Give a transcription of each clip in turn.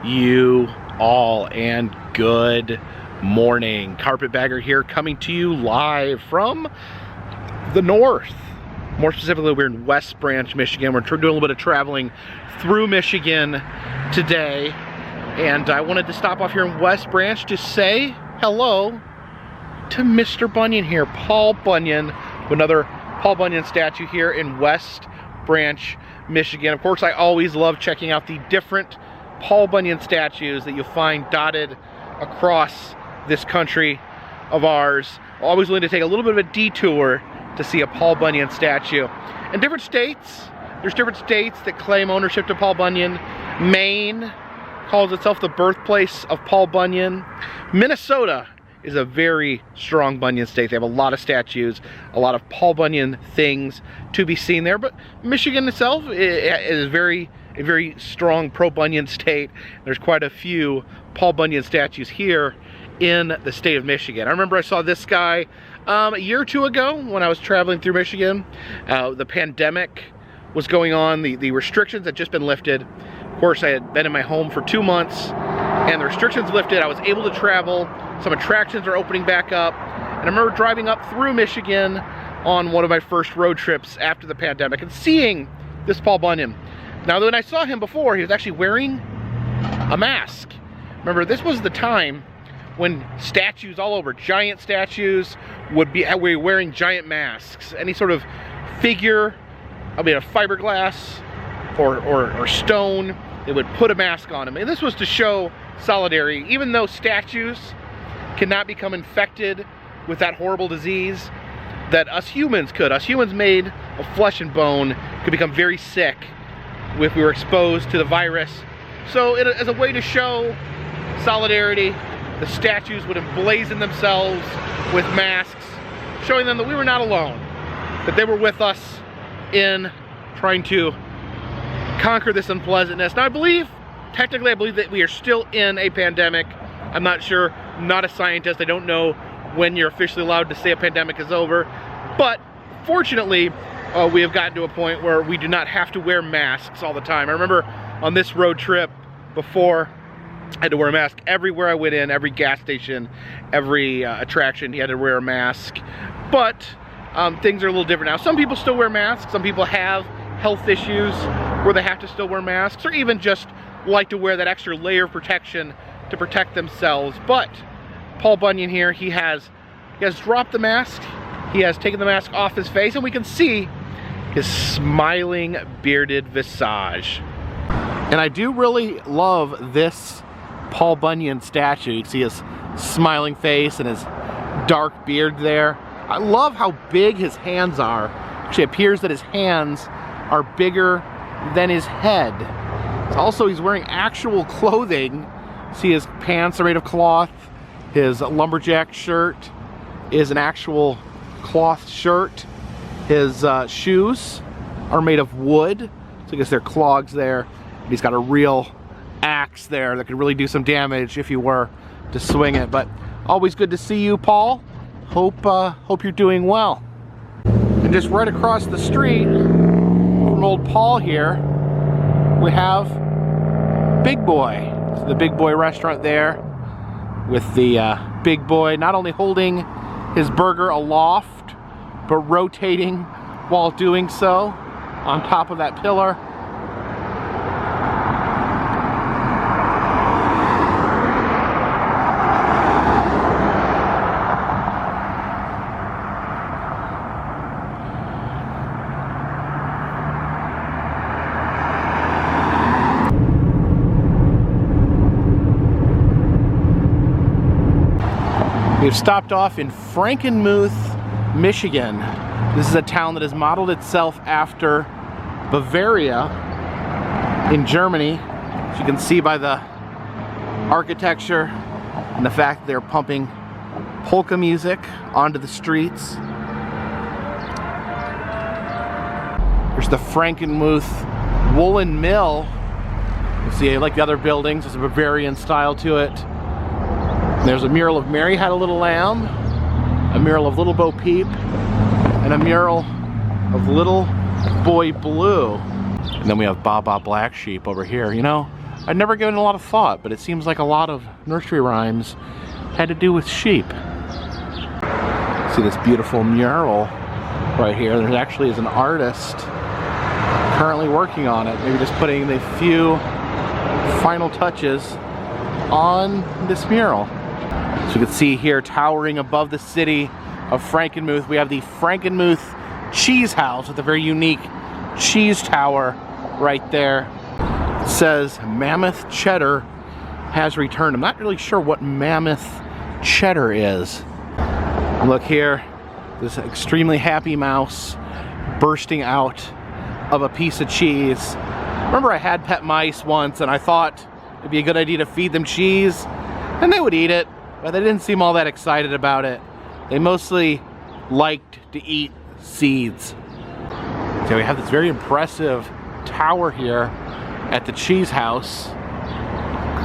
you all, and good morning. Carpetbagger here, coming to you live from the north. More specifically, we're in West Branch, Michigan. We're doing a little bit of traveling through Michigan today, and I wanted to stop off here in West Branch to say hello to Mr. Bunyan here, Paul Bunyan, another Paul Bunyan statue here in West Branch, Michigan. Of course, I always love checking out the different Paul Bunyan statues that you'll find dotted across this country of ours. Always willing to take a little bit of a detour to see a Paul Bunyan statue. In different states, there's different states that claim ownership to Paul Bunyan. Maine calls itself the birthplace of Paul Bunyan. Minnesota is a very strong Bunyan state. They have a lot of statues, a lot of Paul Bunyan things to be seen there. But Michigan itself is a very strong pro-Bunyan state. There's quite a few Paul Bunyan statues here in the state of Michigan. I remember I saw this guy a year or two ago when I was traveling through Michigan. The pandemic was going on. The restrictions had just been lifted. Of course, I had been in my home for 2 months, and the restrictions lifted. I was able to travel. Some attractions are opening back up. And I remember driving up through Michigan on one of my first road trips after the pandemic and seeing this Paul Bunyan. Now, when I saw him before, he was actually wearing a mask. Remember, this was the time when statues all over, giant statues, would be wearing giant masks. Any sort of figure, I mean, a fiberglass or stone, they would put a mask on him. And this was to show solidarity. Even though statues cannot become infected with that horrible disease, that us humans could. Us humans made of flesh and bone could become very sick if we were exposed to the virus. So as a way to show solidarity, the statues would emblazon themselves with masks, showing them that we were not alone, that they were with us in trying to conquer this unpleasantness. Now, technically I believe that we are still in a pandemic. I'm not sure, not a scientist. I don't know when you're officially allowed to say a pandemic is over, but fortunately, we have gotten to a point where we do not have to wear masks all the time. I remember on this road trip before, I had to wear a mask everywhere I went in, every gas station, every attraction, you had to wear a mask. But things are a little different now. Some people still wear masks. Some people have health issues where they have to still wear masks, or even just like to wear that extra layer of protection to protect themselves. But Paul Bunyan here, he has dropped the mask. He has taken the mask off his face, and we can see his smiling, bearded visage. And I do really love this Paul Bunyan statue. You can see his smiling face and his dark beard there. I love how big his hands are. Actually, it appears that his hands are bigger than his head. Also, he's wearing actual clothing. See, his pants are made of cloth. His lumberjack shirt is an actual cloth shirt. His shoes are made of wood. So I guess they're clogs there. He's got a real axe there that could really do some damage if you were to swing it. But always good to see you, Paul. Hope you're doing well. And just right across the street from old Paul here, we have Big Boy. It's the Big Boy restaurant there, with the Big Boy not only holding his burger aloft, but rotating while doing so on top of that pillar. We've stopped off in Frankenmuth, Michigan. This is a town that has modeled itself after Bavaria in Germany, as you can see by the architecture and the fact that they're pumping polka music onto the streets. There's the Frankenmuth Woolen Mill. You see, like the other buildings, there's a Bavarian style to it. There's a mural of Mary Had a Little Lamb, a mural of Little Bo Peep, and a mural of Little Boy Blue. And then we have Baa Baa Black Sheep over here. You know, I'd never given a lot of thought, but it seems like a lot of nursery rhymes had to do with sheep. See this beautiful mural right here. There actually is an artist currently working on it, maybe just putting the few final touches on this mural. So you can see here, towering above the city of Frankenmuth, we have the Frankenmuth cheese house with a very unique cheese tower right there. It says Mammoth Cheddar has returned. I'm not really sure what Mammoth Cheddar is. Look here, this extremely happy mouse bursting out of a piece of cheese. Remember, I had pet mice once and I thought it'd be a good idea to feed them cheese and they would eat it, but they didn't seem all that excited about it. They mostly liked to eat seeds. So we have this very impressive tower here at the cheese house.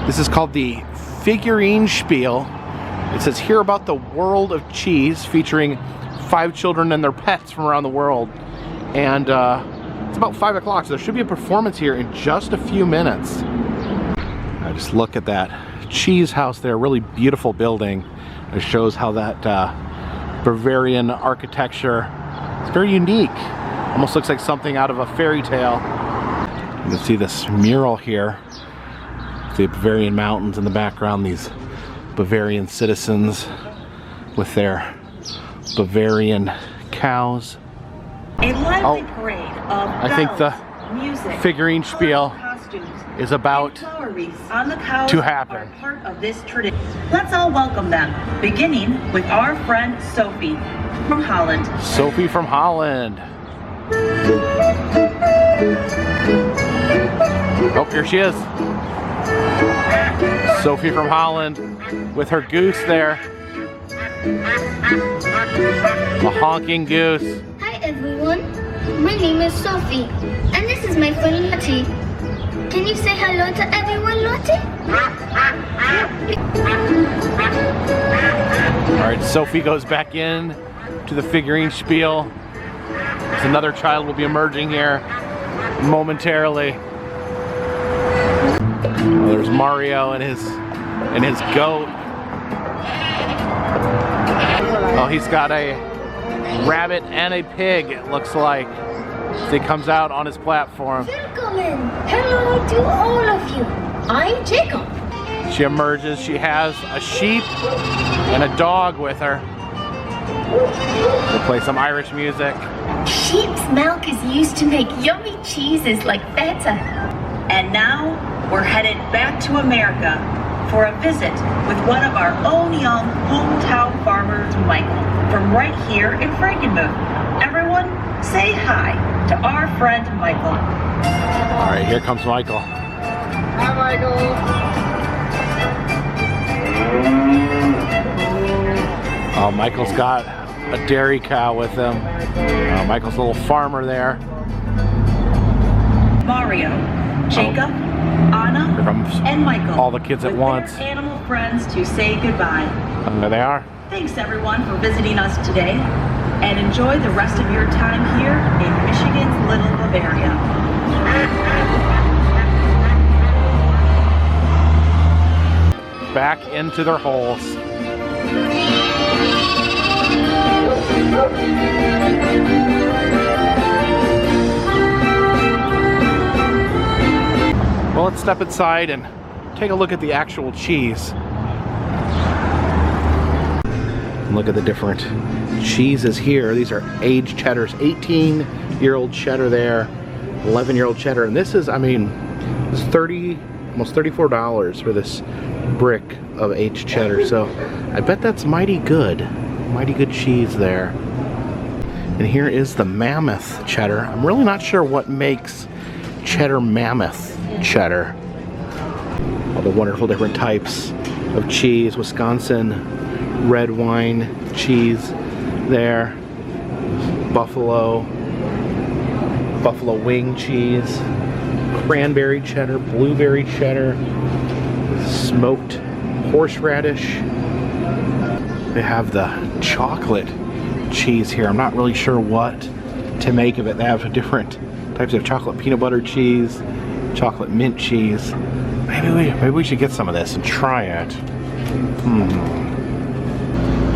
This is called the Figurine Spiel. It says here about the world of cheese, featuring 5 children and their pets from around the world. And it's about 5 o'clock, so there should be a performance here in just a few minutes. I just look at that cheese house there, really beautiful building. It shows how that Bavarian architecture is very unique. Almost looks like something out of a fairy tale. You can see this mural here, the Bavarian mountains in the background, these Bavarian citizens with their Bavarian cows. A lively parade of I think the music, figurine spiel is about to happen. Are part of this tradition. Let's all welcome them, beginning with our friend Sophie from Holland. Sophie from Holland. Oh, here she is. Sophie from Holland with her goose there. A honking goose. Hi everyone, my name is Sophie, and this is my friend Lottie. Can you say hello to everyone, Lottie? Alright, Sophie goes back in to the figurine spiel. There's another child will be emerging here momentarily. Oh, there's Mario and his goat. Oh, he's got a rabbit and a pig, it looks like, as he comes out on his platform. Welcome. Hello to all of you. I'm Jacob. She emerges, she has a sheep and a dog with her. We'll play some Irish music. Sheep's milk is used to make yummy cheeses like feta. And now we're headed back to America for a visit with one of our own young hometown farmers, Michael, from right here in Frankenmuth. Everyone, say hi to our friend Michael. All right, here comes Michael. Hi, Michael. Oh, Michael's got a dairy cow with him. Michael's a little farmer there. Mario, Jacob, Anna, and Michael. All the kids at once. Their animal friends to say goodbye. There they are. Thanks everyone for visiting us today, and enjoy the rest of your time here in Michigan's Little Bavaria. Back into their holes. Well, let's step inside and take a look at the actual cheese. And look at the different cheeses here. These are aged cheddars. 18-year-old cheddar there, 11-year-old cheddar. And this is, I mean, it's almost $34 for this brick of aged cheddar. So I bet that's mighty good cheese there. And here is the Mammoth cheddar. I'm really not sure what makes cheddar Mammoth cheddar. All the wonderful different types of cheese. Wisconsin red wine cheese there. Buffalo wing cheese. Cranberry cheddar, blueberry cheddar, smoked horseradish. They have the chocolate cheese here. I'm not really sure what to make of it. They have different types of chocolate peanut butter cheese, chocolate mint cheese. Maybe we should get some of this and try it.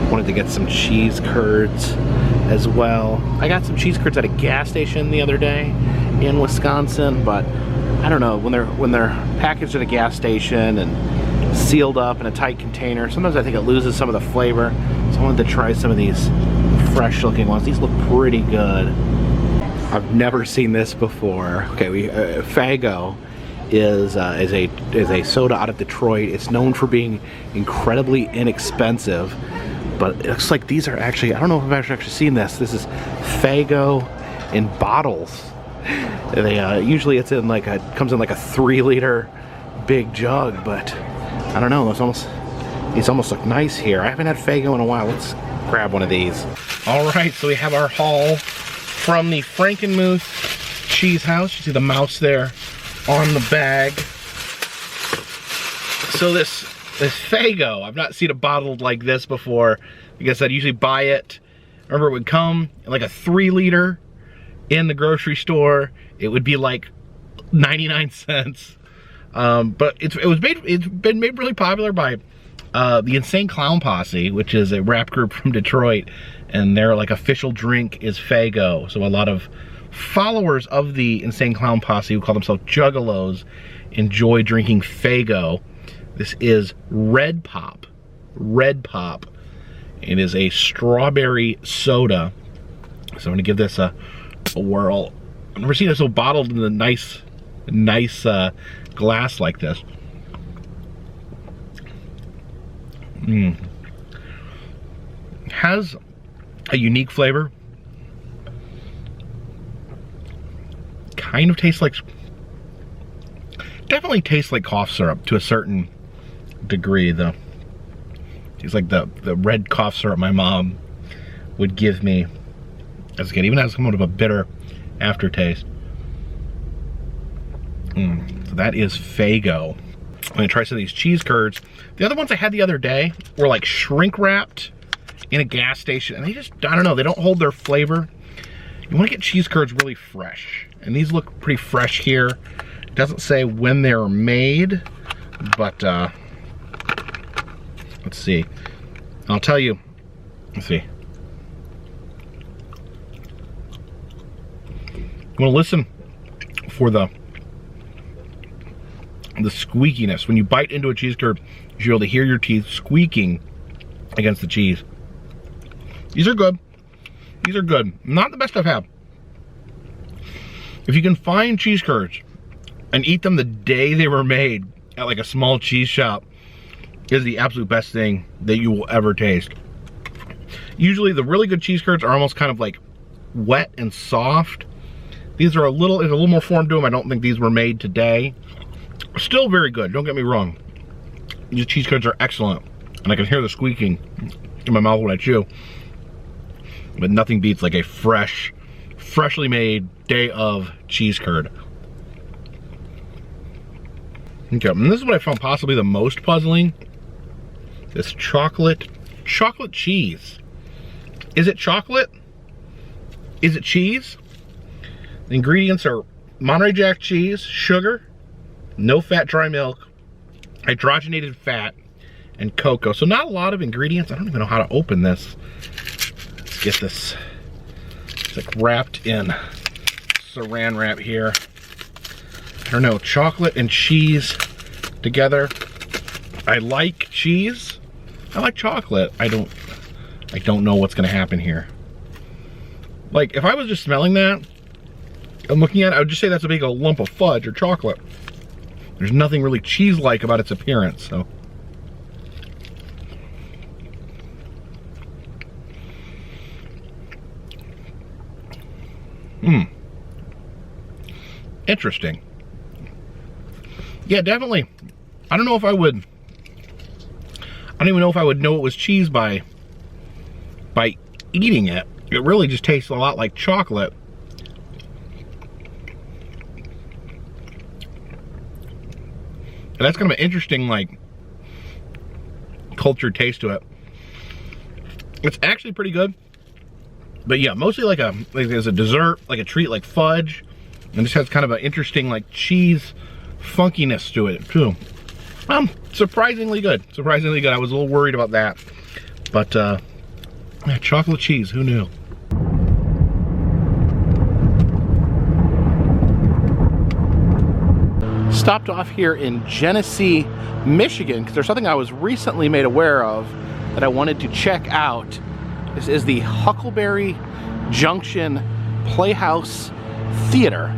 Wanted to get some cheese curds as well. I got some cheese curds at a gas station the other day in Wisconsin, but I don't know, when they're packaged at a gas station and sealed up in a tight container, sometimes I think it loses some of the flavor. So I wanted to try some of these fresh looking ones. These look pretty good. I've never seen this before. Okay, Faygo is a soda out of Detroit. It's known for being incredibly inexpensive, but it looks like these are actually, I don't know if I've actually seen this. This is Faygo in bottles. They usually it's in like comes in like a 3-liter big jug, but I don't know. These almost look nice here. I haven't had Faygo in a while. Let's grab one of these. All right, so we have our haul from the Frankenmuth cheese house. You see the mouse there on the bag. So this Faygo, I've not seen it bottled like this before. Because I'd usually buy it. Remember, it would come in like a 3-liter in the grocery store. It would be like 99 cents. But it's been made really popular by the Insane Clown Posse, which is a rap group from Detroit, and their like official drink is Faygo. So a lot of followers of the Insane Clown Posse, who call themselves Juggalos, enjoy drinking Faygo. This is Red Pop. Red Pop. It is a strawberry soda. So I'm gonna give this a whirl. I've never seen it so bottled in a nice glass like this. It has a unique flavor. Kind of tastes like, definitely tastes like cough syrup to a certain degree. It's like the red cough syrup my mom would give me as a kid. Even has somewhat of a bitter aftertaste. So that is Faygo. I'm gonna try some of these cheese curds. The other ones I had the other day were like shrink wrapped in a gas station, and they just, I don't know, they don't hold their flavor. You wanna get cheese curds really fresh, and these look pretty fresh here. It doesn't say when they're made, but let's see. I'll tell you, let's see. You wanna listen for the squeakiness. When you bite into a cheese curd, you should be able to hear your teeth squeaking against the cheese. These are good. These are good. Not the best I've had. If you can find cheese curds and eat them the day they were made at like a small cheese shop, is the absolute best thing that you will ever taste. Usually the really good cheese curds are almost kind of like wet and soft. These are there's a little more form to them. I don't think these were made today. Still very good, don't get me wrong. These cheese curds are excellent, and I can hear the squeaking in my mouth when I chew. But nothing beats like a freshly made day of cheese curd. Okay, and this is what I found possibly the most puzzling. This chocolate cheese. Is it chocolate? Is it cheese? The ingredients are Monterey Jack cheese, sugar, no fat dry milk, hydrogenated fat, and cocoa. So not a lot of ingredients. I don't even know how to open this. Let's get this. It's like wrapped in saran wrap here. I don't know, chocolate and cheese together. I like cheese. I like chocolate. I don't know what's gonna happen here. Like, if I was just smelling that and looking at it, I would just say that's a big lump of fudge or chocolate. There's nothing really cheese-like about its appearance, so. Interesting. Yeah, definitely. I don't know if I would. I don't even know if I would know it was cheese by eating it. It really just tastes a lot like chocolate. And that's kind of an interesting, like, cultured taste to it. It's actually pretty good. But yeah, mostly like as a dessert, like a treat, like fudge. And this has kind of an interesting, like, cheese funkiness to it too. Surprisingly good. Surprisingly good. I was a little worried about that, but yeah, chocolate cheese. Who knew? Stopped off here in Genesee, Michigan, because there's something I was recently made aware of that I wanted to check out. This is the Huckleberry Junction Playhouse Theater.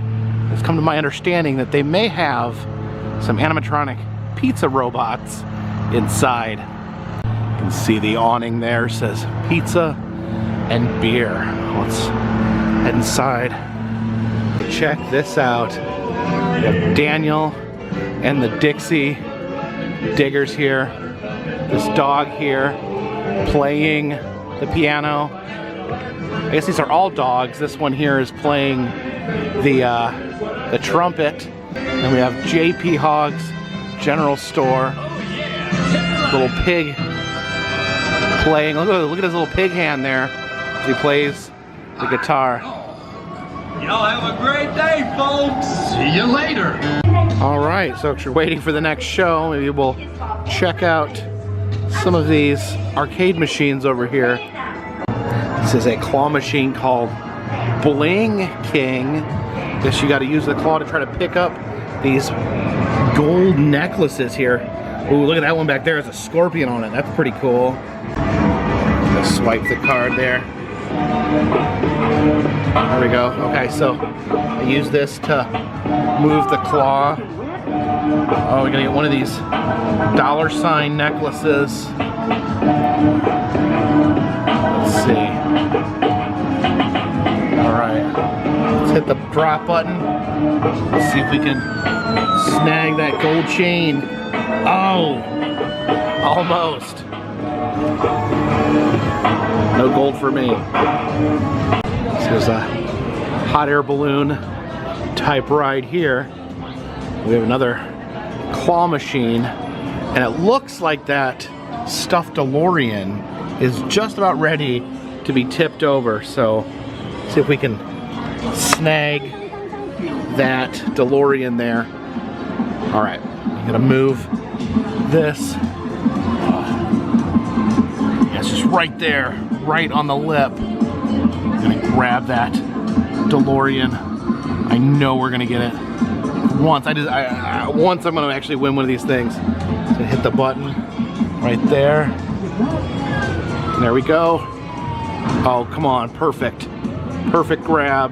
It's come to my understanding that they may have some animatronic pizza robots inside. You can see the awning there says pizza and beer. Let's head inside. Check this out. We have Daniel and the Dixie diggers here. This dog here playing the piano. I guess these are all dogs. This one here is playing the trumpet. And we have JP Hogg's General Store. Little pig playing. Look at his little pig hand there as he plays the guitar. Y'all have a great day, folks. See you later. All right, so if you're waiting for the next show, maybe we'll check out some of these arcade machines over here. This is a claw machine called Bling King. Guess you got to use the claw to try to pick up these gold necklaces here. Ooh, look at that one back there. There's a scorpion on it. That's pretty cool. Just swipe the card there. There we go. Okay, so I use this to move the claw. Oh, we're gonna get one of these $ necklaces. Let's see. All right, let's hit the drop button. Let's see if we can snag that gold chain. Oh, almost. No gold for me. This is a hot air balloon type ride here. We have another claw machine, and it looks like that stuffed DeLorean is just about ready to be tipped over. So see if we can snag that DeLorean there. All right, I'm gonna move this. It's just right there, right on the lip. I'm gonna grab that DeLorean. I know we're gonna get it. Once I'm gonna actually win one of these things. So hit the button right there. And there we go. Oh, come on, perfect. Perfect grab.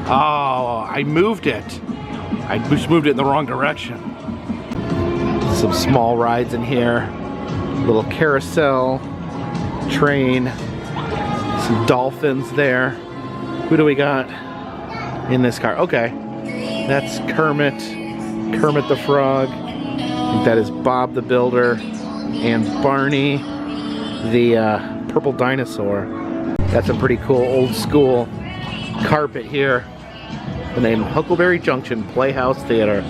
Oh, I moved it. I just moved it in the wrong direction. Some small rides in here. Little carousel, train, some dolphins there. Who do we got in this car? Okay, that's Kermit the Frog. I think that is Bob the Builder and Barney the purple dinosaur. That's a pretty cool old school carpet here. The name Huckleberry Junction Playhouse Theater.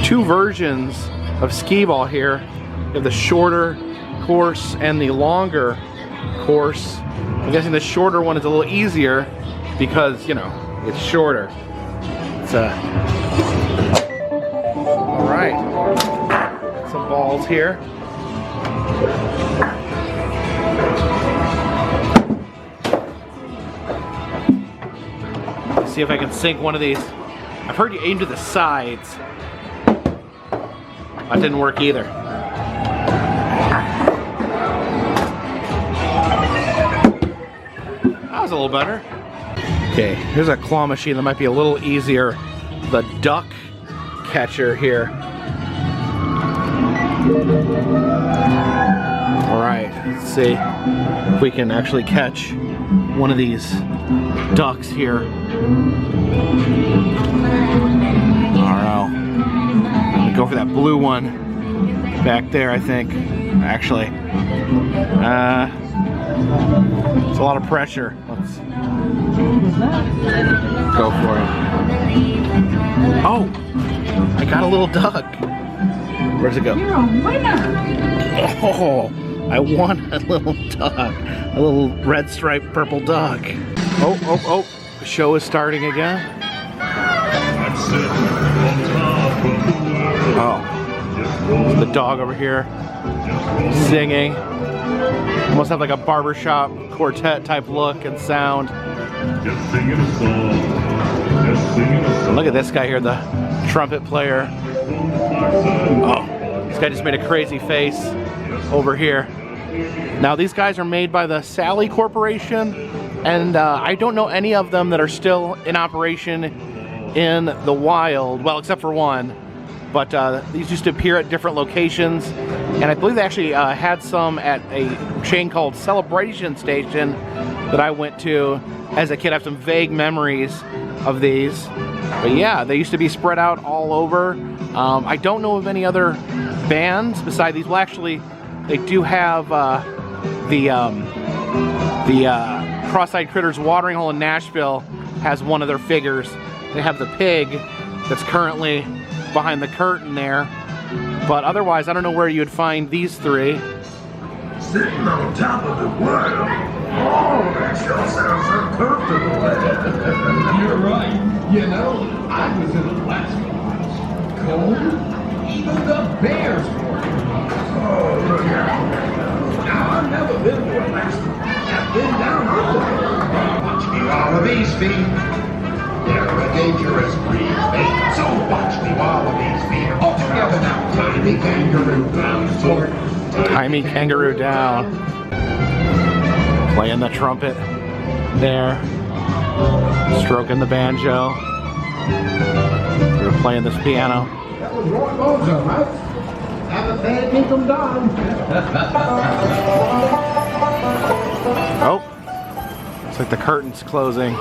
Two versions of skee-ball here. You have the shorter course and the longer course. I'm guessing the shorter one is a little easier because, you know, it's shorter. It's all right. Some balls here. Let's see if I can sink one of these. I've heard you aim to the sides. That didn't work either. That was a little better. Okay, here's a claw machine that might be a little easier. The duck catcher here. All right, let's see if we can actually catch one of these ducks here. I don't know. I'm gonna go for that blue one back there, I think. Actually, it's a lot of pressure. Let's go for it. Oh, I got a little duck. Where's it go? You're a winner. Oh, I won a little duck. A little red striped purple duck. Oh, oh, oh. The show is starting again. That's it. The dog over here singing. Almost have like a barbershop quartet type look and sound. Just singing a song. Just singing a song. Look at this guy here, the trumpet player. Oh, this guy just made a crazy face over here. Now these guys are made by the Sally Corporation, and I don't know any of them that are still in operation in the wild, well, except for one. But these used to appear at different locations, and I believe they actually had some at a chain called Celebration Station that I went to as a kid. I have some vague memories of these. But yeah, they used to be spread out all over. I don't know of any other bands beside these. Well, actually, they do have the Cross-Eyed Critters Watering Hole in Nashville has one of their figures. They have the pig that's currently behind the curtain there. But otherwise, I don't know where you would find these three. Sitting on top of the world. Oh, that sure sounds uncomfortable. You're right. You know, I was in Alaska once. Cold. Even the bears were. Oh, look out. Now, I've never been to Alaska. I've been down under. Watch me wallabies feet. They're a dangerous breed. So watch me wallabies feet. All together now. Tiny kangaroo down sport. Tiny kangaroo down. Playing the trumpet there. Stroking the banjo. We're playing this piano. That was Roy Bozo, right? Haven't had me from Don. Oh, looks like the curtain's closing.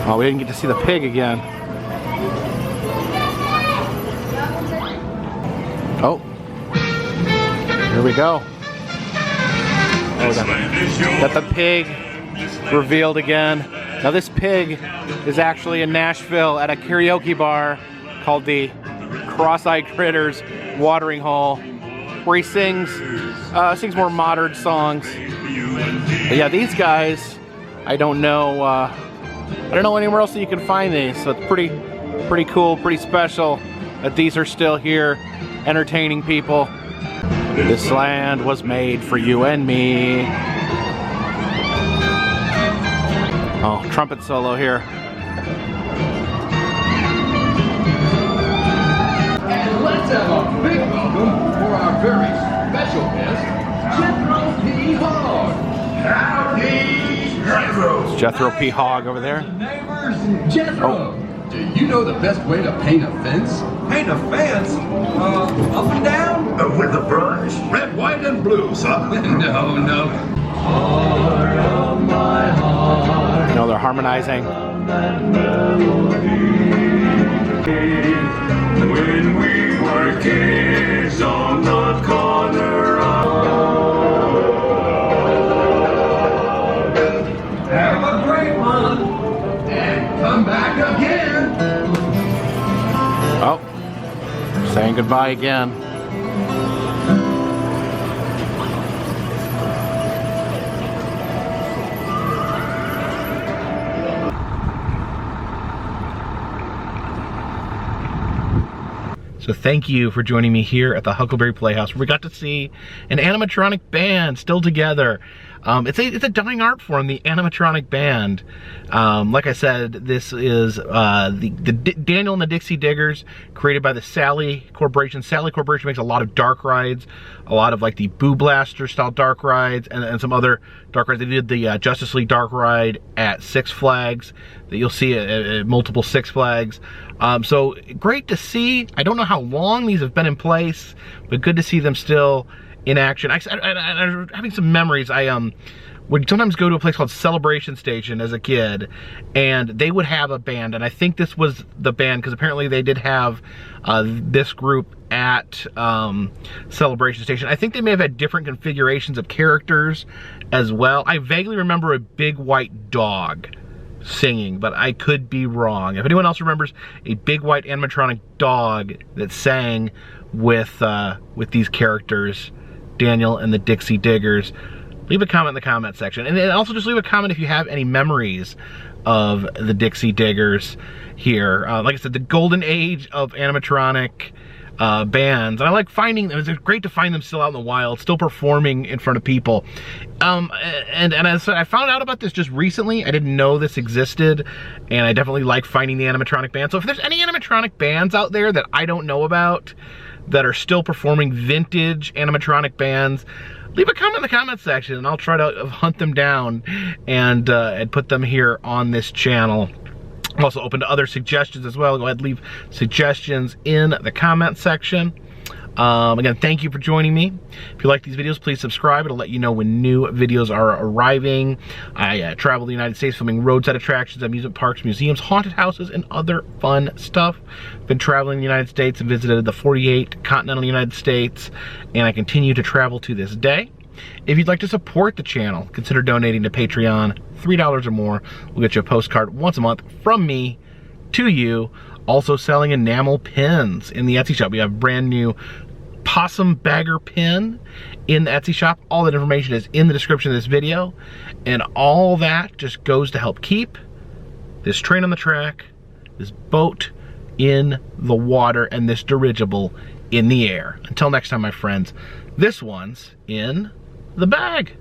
Oh, we didn't get to see the pig again. Oh, here we go. Oh, got the pig revealed again. Now this pig is actually in Nashville at a karaoke bar called the Cross-Eyed Critters Watering Hole, where he sings more modern songs. But yeah, these guys, I don't know anywhere else that you can find these. So it's pretty cool, pretty special that these are still here, entertaining people. This land was made for you and me. Oh, trumpet solo here. And let's have a big welcome for our very special guest, Jethro P. Hogg. Howdy, Jethro. It's Jethro P. Hogg over there. Neighbors, Jethro. Do you know the best way to paint a fence? Paint a fence? Up and down? With a brush. Red, white, and blue, son. No. Heart of my heart. You know, they're harmonizing. When we were kids on the corner of... Have a great one. And come back again. Oh, saying goodbye again. So thank you for joining me here at the Huckleberry Playhouse, where we got to see an animatronic band still together. It's a dying art form, the animatronic band. Like I said, this is the Daniel and the Dixie Diggers, created by the Sally Corporation. Sally Corporation makes a lot of dark rides, a lot of like the Boo Blaster style dark rides, and some other dark rides. They did the Justice League dark ride at Six Flags that you'll see at multiple Six Flags. So great to see. I don't know how long these have been in place, but good to see them still in action. I'm having some memories. I would sometimes go to a place called Celebration Station as a kid, and they would have a band, and I think this was the band, because apparently they did have this group at Celebration Station. I think they may have had different configurations of characters as well. I vaguely remember a big white dog singing, but I could be wrong. If anyone else remembers a big white animatronic dog that sang with these characters, Daniel and the Dixie Diggers, leave a comment in the comment section. And then also just leave a comment if you have any memories of the Dixie Diggers here. Like I said, the golden age of animatronic. bands. And I like finding them. It's great to find them still out in the wild, still performing in front of people. And as I said, I found out about this just recently. I didn't know this existed, and I definitely like finding the animatronic band. So if there's any animatronic bands out there that I don't know about that are still performing vintage animatronic bands, leave a comment in the comment section and I'll try to hunt them down and put them here on this channel. I'm also open to other suggestions as well. Go ahead and leave suggestions in the comment section. Again, thank you for joining me. If you like these videos, please subscribe. It'll let you know when new videos are arriving. I travel the United States filming roadside attractions, amusement parks, museums, haunted houses, and other fun stuff. Been traveling the United States and visited the 48 continental United States, and I continue to travel to this day. If you'd like to support the channel, consider donating to Patreon. $3 or more will get you a postcard once a month from me to you. Also selling enamel pins in the Etsy shop. We have brand new possum bagger pin in the Etsy shop. All that information is in the description of this video, and all that just goes to help keep this train on the track, this boat in the water, and this dirigible in the air. Until next time, my friends, this one's in the bag.